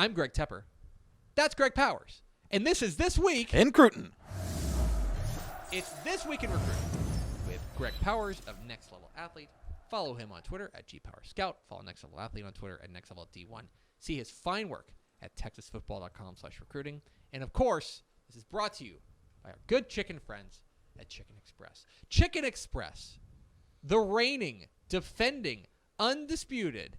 I'm Greg Tepper. That's Greg Powers. And this is This Week in Cruton. It's This Week in Recruiting with Greg Powers of Next Level Athlete. Follow him on Twitter at GPowersScout. Follow Next Level Athlete on Twitter at NextLevelD1. See his fine work at TexasFootball.com/recruiting. And, of course, this is brought to you by our good chicken friends at Chicken Express. Chicken Express, the reigning, defending, undisputed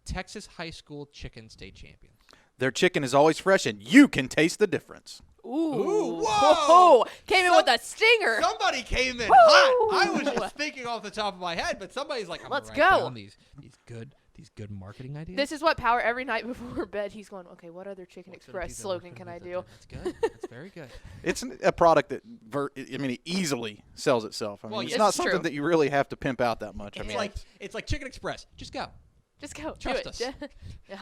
Texas high school chicken state champions. Their chicken is always fresh, and you can taste the difference. Ooh, whoa! Came in with a stinger. Somebody came in hot. I was just thinking off the top of my head, but somebody's like, I'm Let's gonna write go. down these good marketing ideas. This is what Power every night before bed. He's going, okay, what other Chicken Express slogan can I do? That's good. That's very good. It's a product that, it easily sells itself. I mean, Well, it's yes, not it's something true. that you really have to pimp out that much. It's like Chicken Express. Just go. Just go. Trust do us. it. Yeah.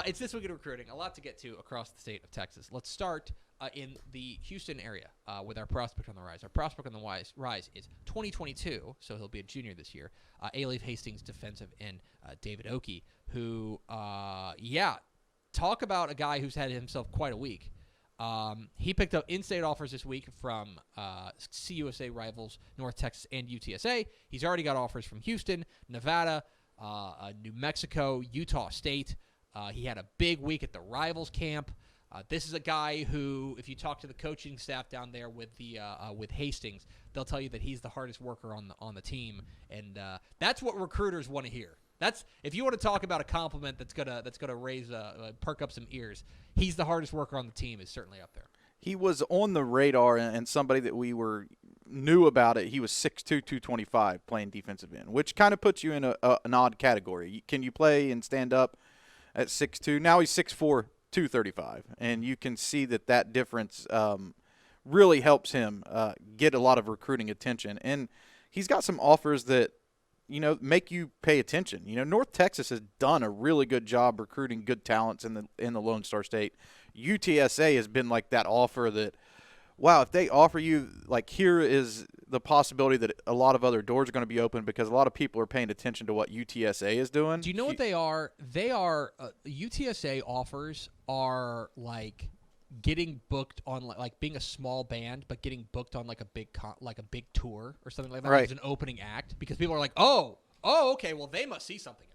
It's This Week in Recruiting. A lot to get to across the state of Texas. Let's start in the Houston area with our prospect on the rise. Our prospect on the rise is 2022, so he'll be a junior this year. Alief Hastings defensive end David Oakey, who, talk about a guy who's had himself quite a week. He picked up in-state offers this week from CUSA rivals North Texas and UTSA. He's already got offers from Houston, Nevada, New Mexico, Utah State. He had a big week at the Rivals camp. This is a guy who, if you talk to the coaching staff down there with Hastings, they'll tell you that he's the hardest worker on the team, and that's what recruiters want to hear. That's if you want to talk about a compliment that's gonna raise perk up some ears. He's the hardest worker on the team is certainly up there. He was on the radar, and somebody that we knew about it. He was 6'2", 225 playing defensive end, which kind of puts you in an odd category. Can you play and stand up at 6'2"? Now he's 6'4", 235, and you can see that difference really helps him get a lot of recruiting attention. And he's got some offers that make you pay attention. North Texas has done a really good job recruiting good talents in the Lone Star State. UTSA has been like that offer that, wow, if they offer you, like, here is the possibility that a lot of other doors are going to be open because a lot of people are paying attention to what UTSA is doing. Do you know what they are? They are UTSA offers are like getting booked on like being a small band, but getting booked on like a big tour or something like that right. as an opening act because people are like, oh, okay, well they must see something.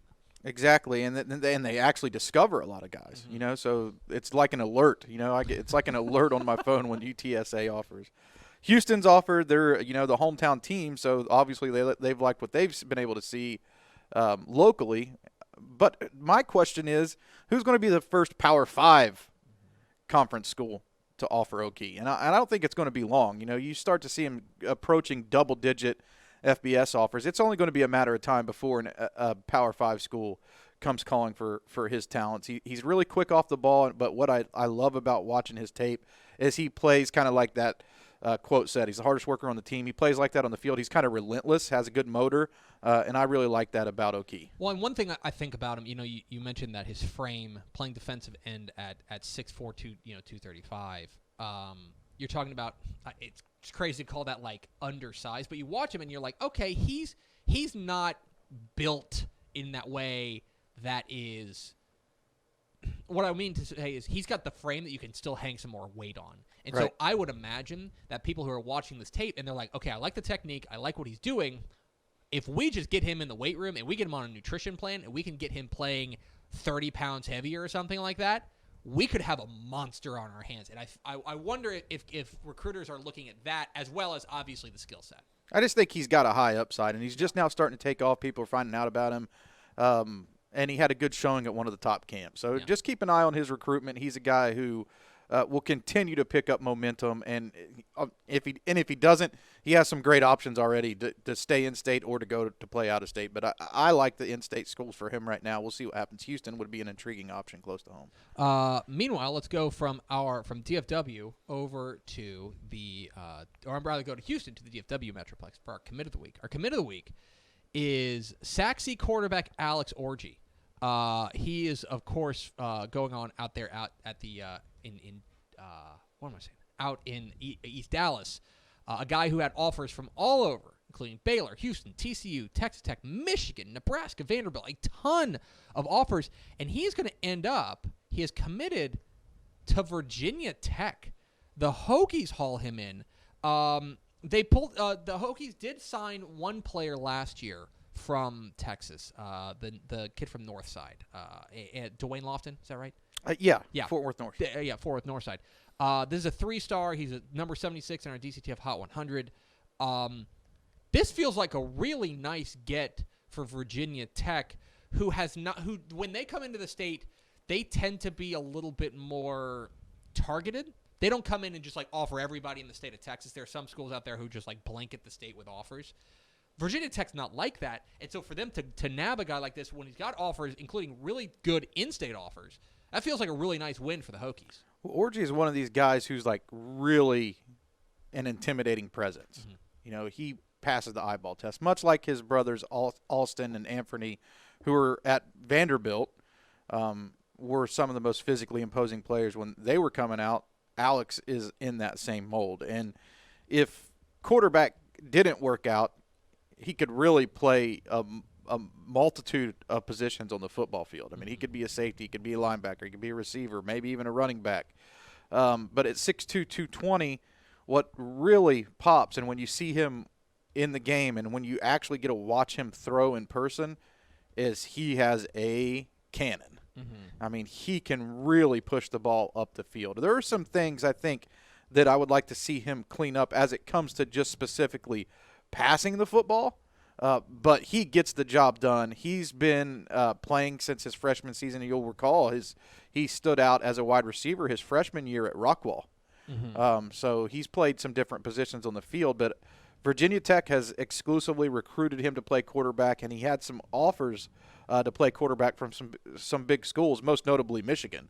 Exactly, and they actually discover a lot of guys, so it's like an alert, it's like an alert on my phone when UTSA offers. Houston's offered, they're, the hometown team, so obviously they've liked what they've been able to see locally. But my question is, who's going to be the first Power 5 conference school to offer Oakey? And I don't think it's going to be long. You start to see him approaching double-digit FBS offers. It's only going to be a matter of time before a Power 5 school comes calling for his talents. He's really quick off the ball, but what I love about watching his tape is he plays kind of like that quote said. He's the hardest worker on the team. He plays like that on the field. He's kind of relentless, has a good motor, and I really like that about Oakey. Well, and one thing I think about him, you mentioned that his frame, playing defensive end at 6'4", 235, you're talking about it's crazy to call that like undersized, but you watch him and you're like, okay, he's not built in that way. That is what I mean to say is he's got the frame that you can still hang some more weight on. And right. So I would imagine that people who are watching this tape and they're like, okay, I like the technique, I like what he's doing. If we just get him in the weight room and we get him on a nutrition plan and we can get him playing 30 pounds heavier or something like that, we could have a monster on our hands. And I wonder if recruiters are looking at that as well as obviously the skill set. I just think he's got a high upside, and he's just now starting to take off. People are finding out about him. And he had a good showing at one of the top camps. So just keep an eye on his recruitment. He's a guy who will continue to pick up momentum. And if he doesn't, he has some great options already to stay in state or to go to play out of state. But I like the in-state schools for him right now. We'll see what happens. Houston would be an intriguing option close to home. Meanwhile, let's go from DFW over to or I'd rather go to Houston to the DFW Metroplex for our commit of the week. Our commit of the week is Sachse quarterback Alex Orji. He is, of course, going on out there out in East Dallas. A guy who had offers from all over, including Baylor, Houston, TCU, Texas Tech, Michigan, Nebraska, Vanderbilt, a ton of offers. And he's going to end up, he is committed to Virginia Tech. The Hokies haul him in. They pulled the Hokies did sign one player last year from Texas, the kid from Northside, Dwayne Lofton. Is that right? Yeah. Yeah. Fort Worth North. Fort Worth Northside. This is a 3-star. He's a number 76 in our DCTF Hot 100. This feels like a really nice get for Virginia Tech, who when they come into the state, they tend to be a little bit more targeted. They don't come in and just like offer everybody in the state of Texas. There are some schools out there who just like blanket the state with offers. Virginia Tech's not like that, and so for them to nab a guy like this when he's got offers, including really good in-state offers, that feels like a really nice win for the Hokies. Well, Orji is one of these guys who's like really an intimidating presence. Mm-hmm. You know, he passes the eyeball test, much like his brothers Alston and Anthony, who were at Vanderbilt, were some of the most physically imposing players when they were coming out. Alex is in that same mold, and if quarterback didn't work out, he could really play a multitude of positions on the football field. I mean, he could be a safety, he could be a linebacker, he could be a receiver, maybe even a running back. But at 6'2", 220, what really pops, and when you see him in the game and when you actually get to watch him throw in person, is he has a cannon. Mm-hmm. I mean, he can really push the ball up the field. There are some things I think that I would like to see him clean up as it comes to just specifically passing the football, but he gets the job done. He's been playing since his freshman season. You'll recall he stood out as a wide receiver his freshman year at Rockwall. Mm-hmm. So he's played some different positions on the field, but Virginia Tech has exclusively recruited him to play quarterback, and he had some offers to play quarterback from some big schools, most notably Michigan.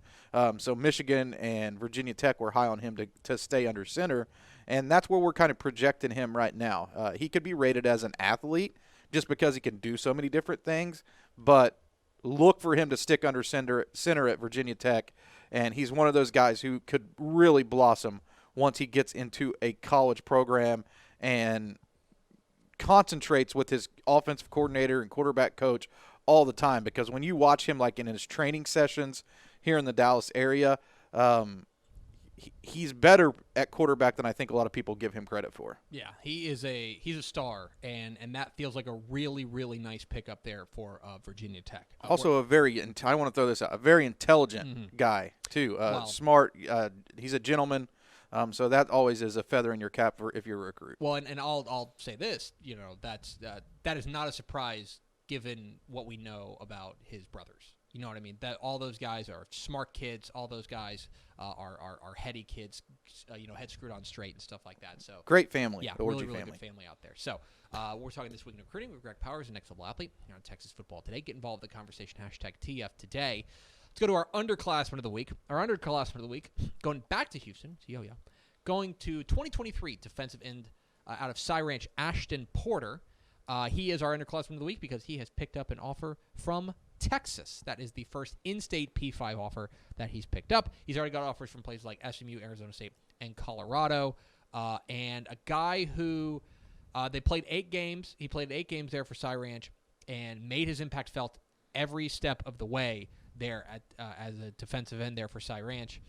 So Michigan and Virginia Tech were high on him to stay under center, and that's where we're kind of projecting him right now. He could be rated as an athlete just because he can do so many different things, but look for him to stick under center at Virginia Tech, and he's one of those guys who could really blossom once he gets into a college program and concentrates with his offensive coordinator and quarterback coach all the time, because when you watch him like in his training sessions here in the Dallas area, he's better at quarterback than I think a lot of people give him credit for. Yeah, he's a star, and that feels like a really, really nice pickup there for Virginia Tech. Also I want to throw this out, a very intelligent guy too, smart. He's a gentleman. So that always is a feather in your cap if you're a recruit. Well, and I'll say this, that is not a surprise given what we know about his brothers. You know what I mean? That all those guys are smart kids. All those guys are heady kids. Head screwed on straight and stuff like that. So great family. Yeah, the really, Orji really family. good family out there. So we're talking This Week in Recruiting with Greg Powers, the next level athlete here on Texas Football Today. Get involved in the conversation. #TF Today. Let's go to our Underclassman of the week. Our Underclassman of the week, going back to Houston. Going to 2023 defensive end out of Cy Ranch, Ashton Porter. He is our Underclassman of the week because he has picked up an offer from Texas. That is the first in-state P5 offer that he's picked up. He's already got offers from places like SMU, Arizona State, and Colorado. And a guy who they played 8 games. He played 8 games there for Cy Ranch and made his impact felt every step of the way there as a defensive end there for Cy Ranch.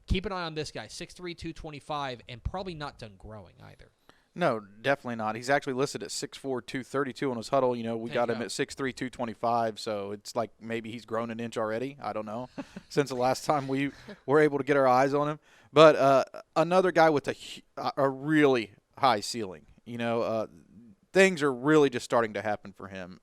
Keep an eye on this guy, 6'3", 225, and probably not done growing either. No, definitely not. He's actually listed at 6'4", 232 on his huddle. We got him at 6'3", 225, so it's like maybe he's grown an inch already. I don't know, since the last time we were able to get our eyes on him. But another guy with a really high ceiling. Things are really just starting to happen for him.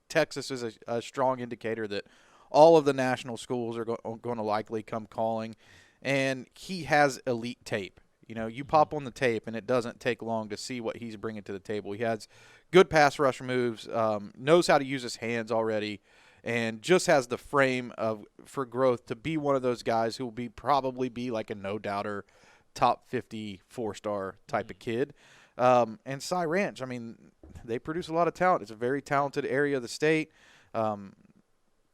Texas is a strong indicator that all of the national schools are going to likely come calling, and he has elite tape. You pop on the tape, and it doesn't take long to see what he's bringing to the table. He has good pass rush moves, knows how to use his hands already, and just has the frame for growth to be one of those guys who will probably be like a no-doubter, top 50 4-star type of kid. And Cy Ranch, they produce a lot of talent. It's a very talented area of the state.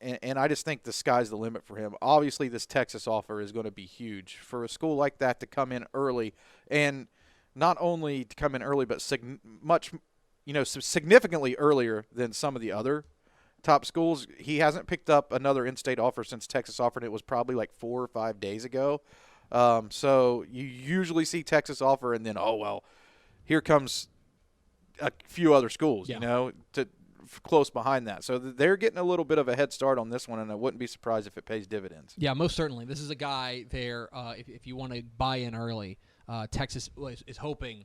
And I just think the sky's the limit for him. Obviously, this Texas offer is going to be huge for a school like that to come in early, and not only to come in early, but significantly earlier than some of the other top schools. He hasn't picked up another in-state offer since Texas offered. It was probably like 4 or 5 days ago. So you usually see Texas offer, and then, oh, well, here comes a few other schools, Yeah. you know, close behind that. So they're getting a little bit of a head start on this one, and I wouldn't be surprised if it pays dividends. Yeah, most certainly. This is a guy there. If you want to buy in early, Texas is hoping.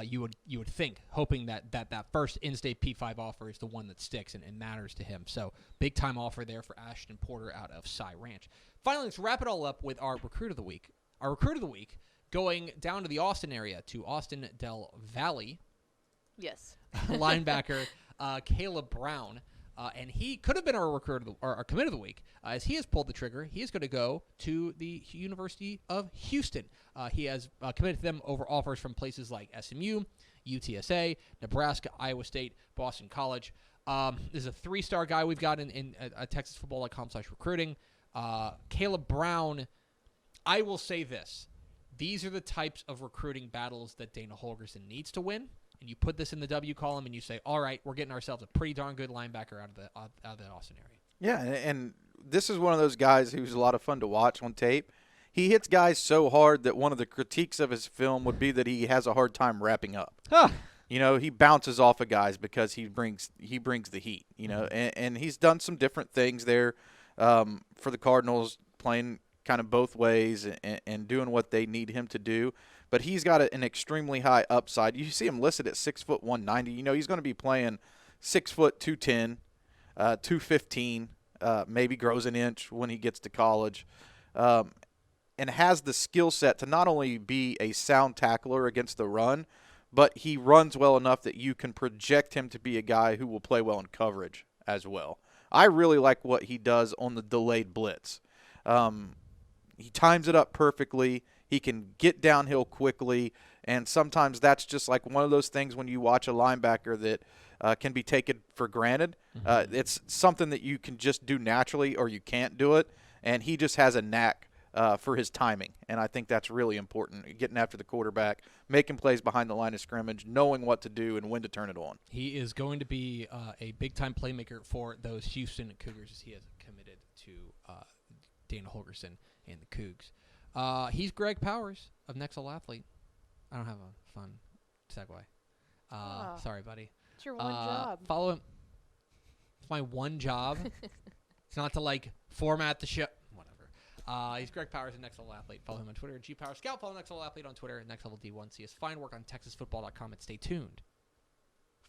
You would think, hoping that first in-state P5 offer is the one that sticks and matters to him. So big time offer there for Ashton Porter out of Cy Ranch. Finally, let's wrap it all up with our recruit of the week. Our recruit of the week going down to the Austin area to Austin Del Valle. Yes. Linebacker Kaleb Brown. And he could have been our recruit of our commit of the week. As he has pulled the trigger, he is going to go to the University of Houston. He has committed to them over offers from places like SMU, UTSA, Nebraska, Iowa State, Boston College. This is a 3-star guy we've got in TexasFootball.com/recruiting. Kaleb Brown, I will say this. These are the types of recruiting battles that Dana Holgorsen needs to win. And you put this in the W column and you say, all right, we're getting ourselves a pretty darn good linebacker out of the Austin area. Yeah, and this is one of those guys who's a lot of fun to watch on tape. He hits guys so hard that one of the critiques of his film would be that he has a hard time wrapping up. Huh. You know, he bounces off of guys because he brings the heat, you know, and he's done some different things there for the Cardinals, playing kind of both ways and doing what they need him to do. But he's got an extremely high upside. You see him listed at 6 foot 190. You know, he's going to be playing 6 foot 210, 215, maybe grows an inch when he gets to college, and has the skill set to not only be a sound tackler against the run, but he runs well enough that you can project him to be a guy who will play well in coverage as well. I really like what he does on the delayed blitz. He times it up perfectly. He can get downhill quickly, and sometimes that's just like one of those things when you watch a linebacker that can be taken for granted. It's something that you can just do naturally or you can't do it, and he just has a knack for his timing, and I think that's really important, getting after the quarterback, making plays behind the line of scrimmage, knowing what to do and when to turn it on. He is going to be a big-time playmaker for those Houston Cougars as he has committed to Dana Holgorsen and the Cougs. He's Greg Powers of Next Level Athlete. I don't have a fun segue. Sorry, buddy. It's your one job. Follow him. It's my one job. It's not to, like, format the show. Whatever. He's Greg Powers of Next Level Athlete. Follow him on Twitter at GPowerScout. Follow Next Level Athlete on Twitter at Next Level D1. See his fine work on TexasFootball.com and stay tuned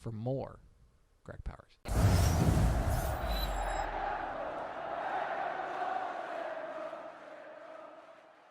for more Greg Powers.